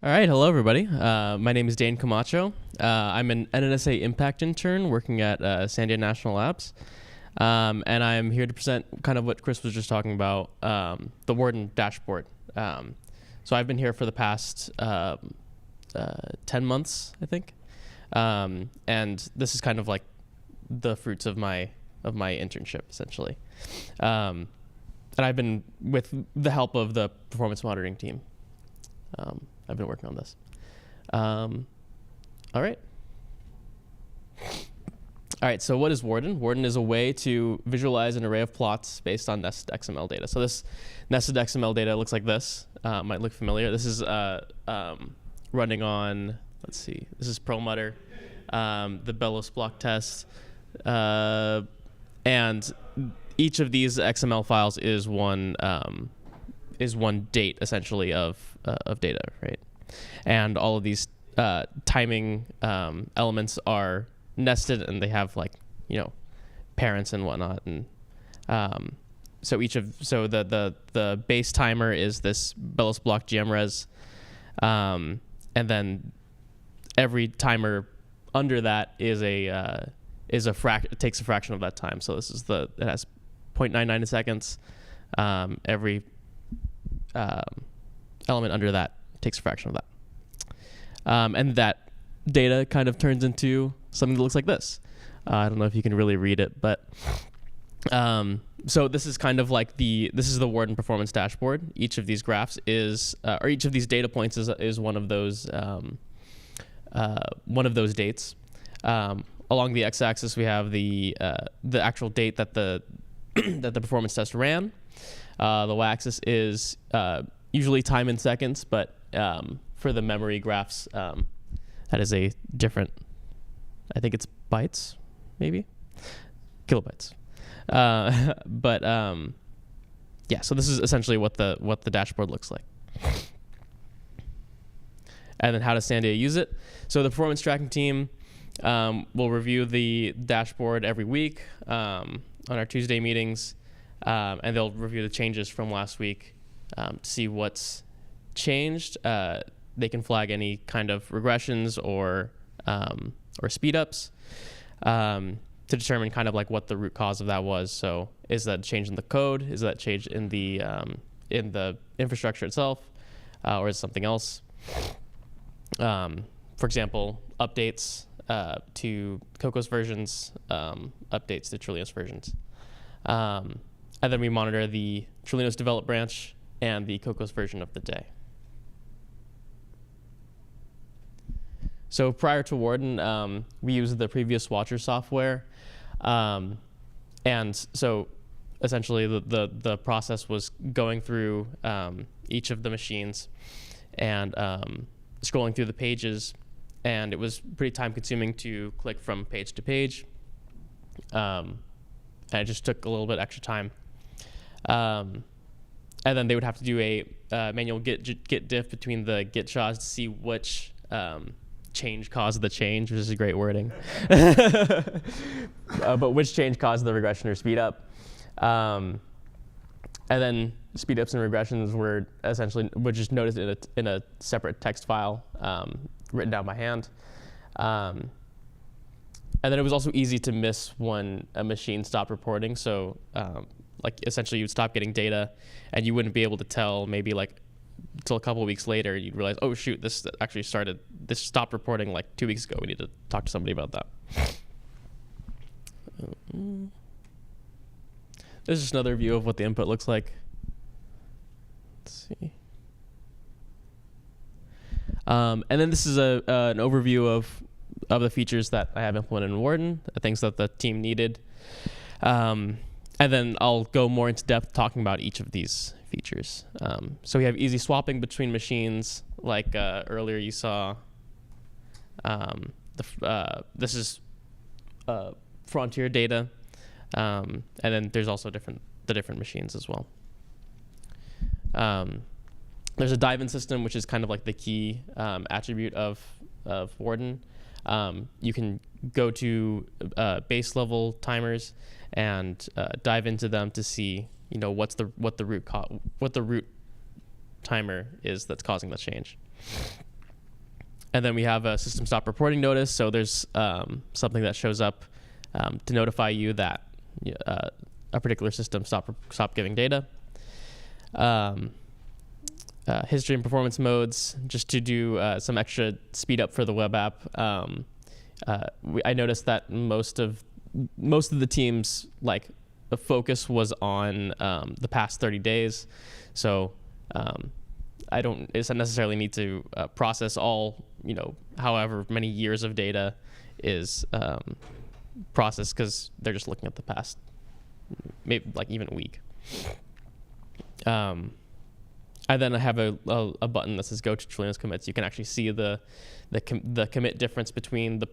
All right, hello everybody. My name is Dane Camacho. I'm an NNSA Impact intern working at Sandia National Labs, and I'm here to present kind of what Chris was just talking about, the Warden dashboard. So I've been here for the past 10 months, I think, and this is kind of like the fruits of my internship, essentially. And I've been with the help of the performance monitoring team. I've been working on this. All right. All right, so what is Warden? Warden is a way to visualize an array of plots based on nested XML data. So this nested XML data looks like this. Might look familiar. This is running on, let's see, this is Perlmutter, the Bellows block test, and each of these XML files is one date essentially of data, right? And all of these timing elements are nested, and they have parents and whatnot. And so the base timer is this Bellows block GMRes, and then every timer under that is takes a fraction of that time. So this is it has 0.99 seconds. Every element under that takes a fraction of that. And that data kind of turns into something that looks like this. I don't know if you can really read it, but so this is kind of like this is the Warden performance dashboard. Each of these graphs is, or each of these data points is one of those dates. Along the x-axis, we have the actual date that the that the performance test ran. The y-axis is usually time in seconds, but for the memory graphs, that is a different, I think it's bytes, maybe? Kilobytes. But yeah, so this is essentially what the dashboard looks like. And then how does Sandia use it? So the performance tracking team will review the dashboard every week on our Tuesday meetings. And they'll review the changes from last week to see what's changed. They can flag any kind of regressions or speed ups to determine kind of like what the root cause of that was. So is that change in the code? Is that change in the infrastructure itself, or is it something else? For example, updates to Cocos versions, updates to Trillios versions. And then we monitor the Trillios develop branch and the Cocos version of the day. So prior to Warden, we used the previous Watcher software. And so essentially the process was going through each of the machines and scrolling through the pages. And it was pretty time consuming to click from page to page. And it just took a little bit extra time. And then they would have to do a manual git diff between the git shards to see which change caused the change, which is great wording. But which change caused the regression or speed up. And then speed ups and regressions were just noticed in a separate text file written down by hand. And then it was also easy to miss when a machine stopped reporting. So essentially you'd stop getting data and you wouldn't be able to tell maybe until a couple of weeks later, you'd realize, oh shoot, this stopped reporting 2 weeks ago. We need to talk to somebody about that. This is just another view of what the input looks like. Let's see. And then this is an overview of the features that I have implemented in Warden, the things that the team needed. And then I'll go more into depth talking about each of these features. So we have easy swapping between machines, like earlier you saw. This is frontier data, and then there's also the different machines as well. There's a dive-in system, which is kind of like the key attribute of Warden. You can go to base level timers and dive into them to see what the root timer is that's causing the change. And then we have a system stop reporting notice. So there's something that shows up to notify you that a particular system stop giving data. History and performance modes, just to do some extra speed up for the web app. I noticed that most of the teams, like, the focus was on the past 30 days. So I don't necessarily need to process all, however many years of data is processed, because they're just looking at the past, maybe like even a week. I then have a button that says go to Trillionos commits. You can actually see the commit difference between the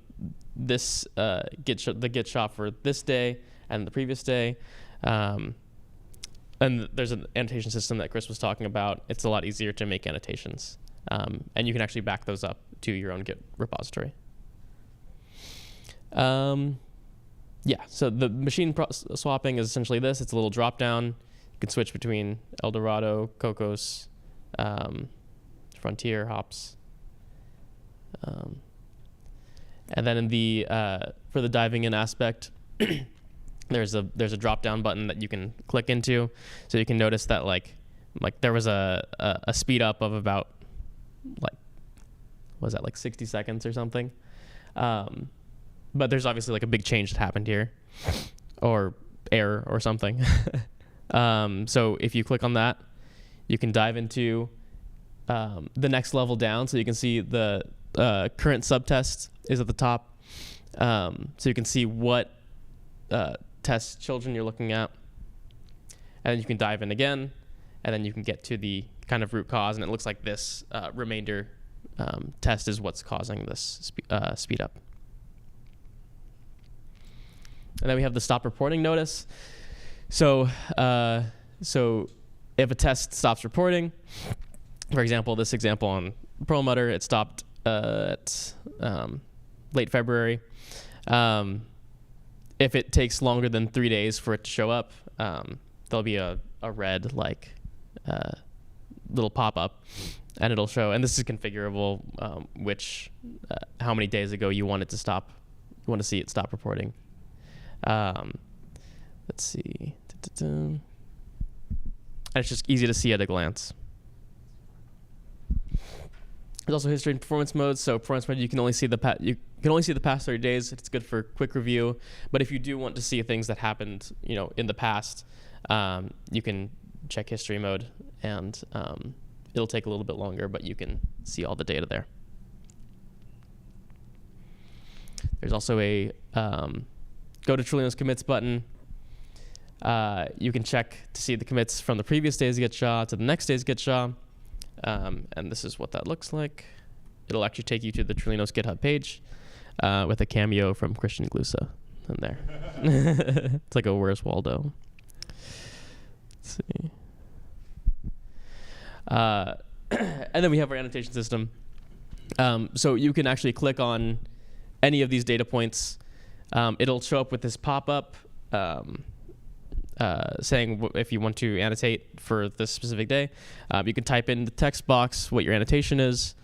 git shop for this day and the previous day. And there's an annotation system that Chris was talking about. It's a lot easier to make annotations. And you can actually back those up to your own Git repository. Yeah, so the machine swapping is essentially this. It's a little drop down. You can switch between Eldorado, Cocos, Frontier, Hops. And then in the for the diving in aspect, there's a drop down button that you can click into, so you can notice that like there was a speed up of about like 60 seconds or something. But there's obviously like a big change that happened here, or error or something. So if you click on that, you can dive into the next level down, so you can see the current subtest is at the top. So you can see what test children you're looking at, and then you can dive in again, and then you can get to the kind of root cause, and it looks like this remainder test is what's causing this speed up. And then we have the stop reporting notice. So if a test stops reporting, for example, this example on Perlmutter, it stopped at late February. If it takes longer than 3 days for it to show up, there'll be a red little pop-up, and it'll show. And this is configurable, how many days ago you want it to stop. You want to see it stop reporting. Let's see. And it's just easy to see at a glance. There's also history and performance modes. So performance mode, you can only see the past 30 days. It's good for quick review. But if you do want to see things that happened, in the past, you can check history mode, and it'll take a little bit longer, but you can see all the data there. There's also a go to Trillionos commits button. You can check to see the commits from the previous day's Git SHA to the next day's Git SHA. And this is what that looks like. It'll actually take you to the Trillionos GitHub page with a cameo from Christian Glusa in there. It's like a Where's Waldo. Let's see. And then we have our annotation system. So you can actually click on any of these data points. It'll show up with this pop-up saying if you want to annotate for this specific day. You can type in the text box what your annotation is,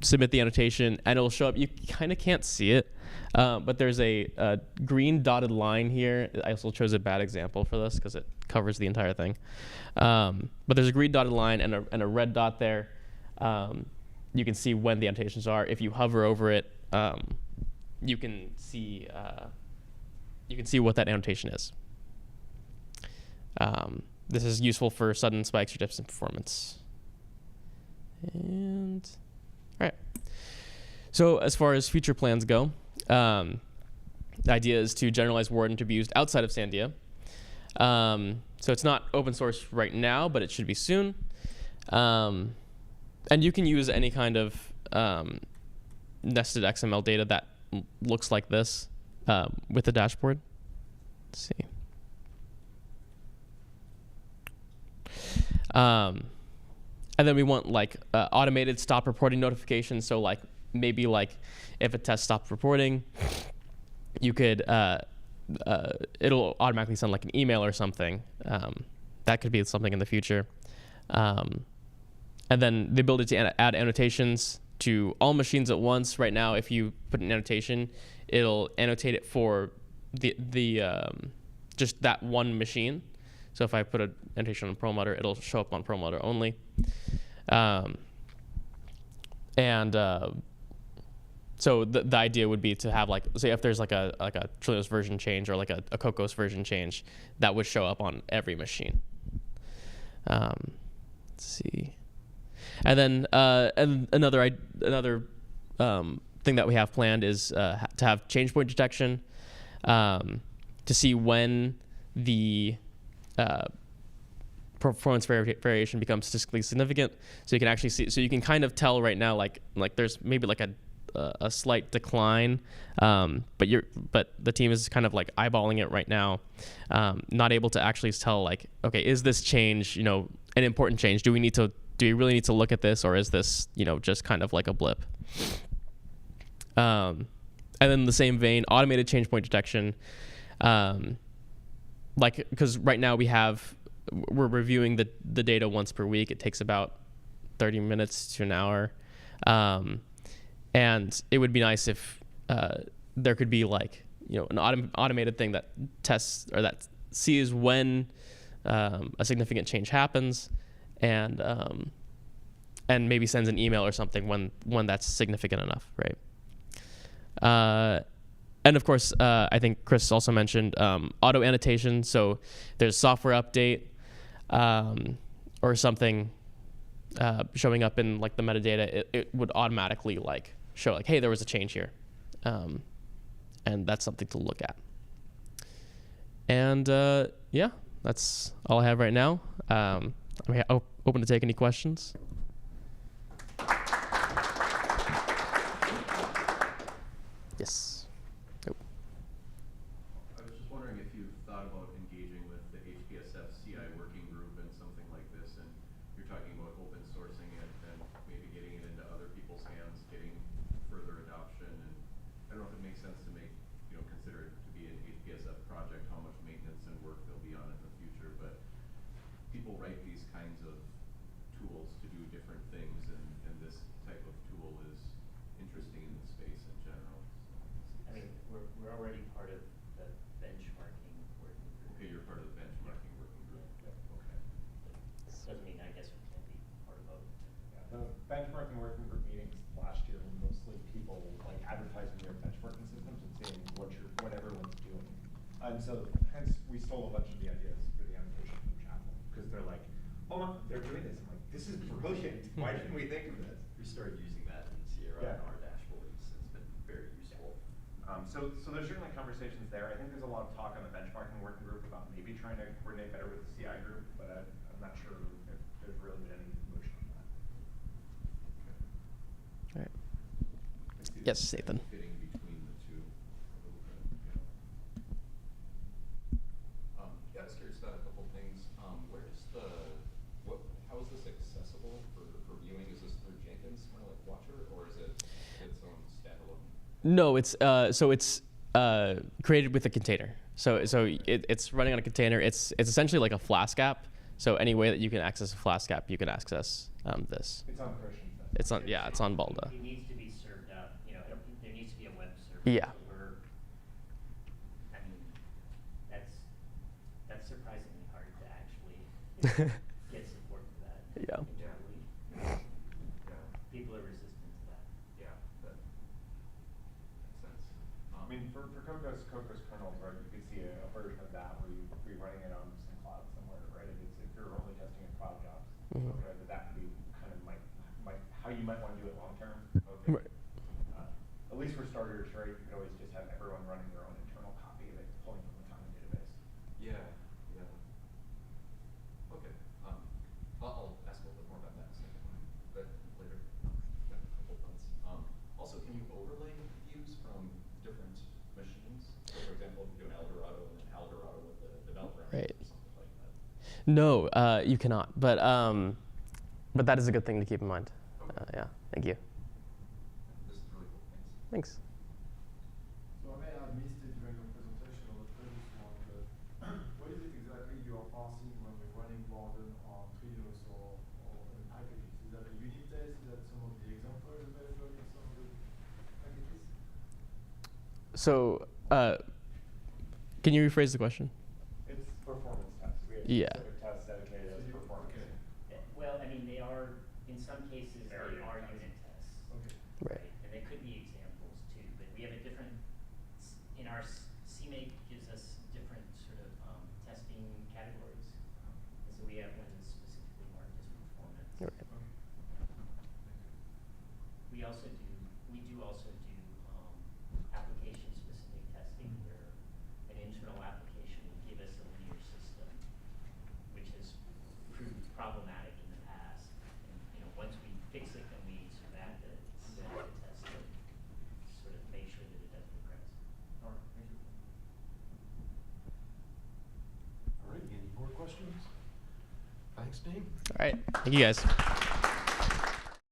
submit the annotation, and it'll show up. You kind of can't see it, but there's a green dotted line here. I also chose a bad example for this because it covers the entire thing. But there's a green dotted line and a red dot there. You can see when the annotations are. If you hover over it, you can see what that annotation is. This is useful for sudden spikes or dips in performance. And all right. So as far as future plans go, the idea is to generalize Warden to be used outside of Sandia. So it's not open source right now, but it should be soon. And you can use any kind of nested XML data that looks like this with the dashboard. Let's see. And then we want automated stop reporting notifications. So maybe if a test stops reporting, you could it'll automatically send an email or something. That could be something in the future. And then the ability to add annotations to all machines at once. Right now, if you put an annotation, it'll annotate it for the just that one machine. So if I put an annotation on Perlmutter, it'll show up on Perlmutter only. So the idea would be to have, like, say if there's like a Trillios version change or like a Cocos version change, that would show up on every machine. Let's see. And then another thing that we have planned is to have change point detection, to see when the performance variation becomes statistically significant. So you can actually see. So you can kind of tell right now, like there's maybe like a slight decline, but the team is kind of like eyeballing it right now, not able to actually tell, like, okay, is this change, an important change? Do we really need to look at this, or is this, just kind of like a blip? And then in the same vein, automated change point detection, because right now we're reviewing the data once per week. It takes about 30 minutes to an hour. And it would be nice if there could be, like, an automated thing that tests or that sees when a significant change happens, and maybe sends an email or something when that's significant enough, right? And of course, I think Chris also mentioned auto annotation. So there's software update or something showing up in, like, the metadata. It would automatically, like, show, like, hey, there was a change here, and that's something to look at. And yeah, that's all I have right now. I'm open to take any questions. Yes. Oh. I was just wondering if you've thought about engaging with the HPSF CI working group and something like this, and you're talking about open sourcing it and maybe getting it into other people's hands, getting further adoption. And I don't know if it makes sense to consider it to be an HPSF project, how much maintenance and work there'll be on it in the future, but people write these kinds of tools to do different things, and this type of tool is interesting in the space in general. I mean, we're already part of the benchmarking working group. Okay, you're part of the benchmarking working group. Yeah. Okay. Doesn't mean, I guess, we can't be part of both. Yeah, the benchmarking working group meetings last year were mostly people, like, advertising their benchmarking systems and saying what everyone's doing. And so hence we stole a bunch of the ideas for the annotation from Chapel, because they're like, oh, they're doing this. I'm like, this is brilliant. Why didn't we think of this? We started using that in Sierra Yeah. on our dashboards. It's been very useful. So there's certainly conversations there. I think there's a lot of talk on the benchmarking working group about maybe trying to coordinate better with the CI group, but I'm not sure if there's really been any motion on that. All right. Yes, Nathan. Fitting between the two a little bit. Yeah, I was curious about a couple things. How is this accessible for viewing? Is this through Jenkins, kind of like Watcher, or is it its own standalone? No, it's created with a container. So it's running on a container. It's essentially like a Flask app. So any way that you can access a Flask app, you can access this. It's on Christian's. It's on Balda. It needs to be served up, there needs to be a web server. Yeah. I mean, that's surprisingly hard to actually get support for that. Yeah. Internally. Yeah. People are resistant to that. Yeah, that makes sense. I mean, for Cocos kernels, right, you could see a version of that where you'd be running it on some cloud somewhere, right? If you're only testing in cloud jobs, Mhm. okay, but that would be kind of how you might want to do it long term. Okay. Right. At least for starters, right, you could always just have everyone running their own internal copy of it, pulling from the common database. Yeah. Okay. I'll ask a little bit more about that in a second, but later. Got a couple thoughts. Also, can you overlay views from different machines? So, for example, if you do an Eldorado and an Eldorado with the developer Right. or something like that. No, you cannot. But that is a good thing to keep in mind. Okay. Yeah. Thank you. This is really cool. Thanks. Thanks. So I may have missed it during your presentation or the previous one, but what is it exactly you are parsing when you're running WARDEN on Trillios or in packages? Is that a unit test? Is that some of the examples available? So, can you rephrase the question? It's performance tests. We have Yeah. specific tests dedicated as performance. Well, I mean, they are, in some cases, they are unit tests. Okay. Right. And they could be examples too, but we have a different, in our CMake gives us different sort of testing categories. And so we have one that's specifically marked as performance. Right. We do also do application-specific testing where an internal application will give us a linear system, which has proved problematic in the past. And once we fix it, then we sort of add the test to sort of make sure that it doesn't progress. All right, thank you. All right, any more questions? Thanks, Dane. All right. Thank you guys.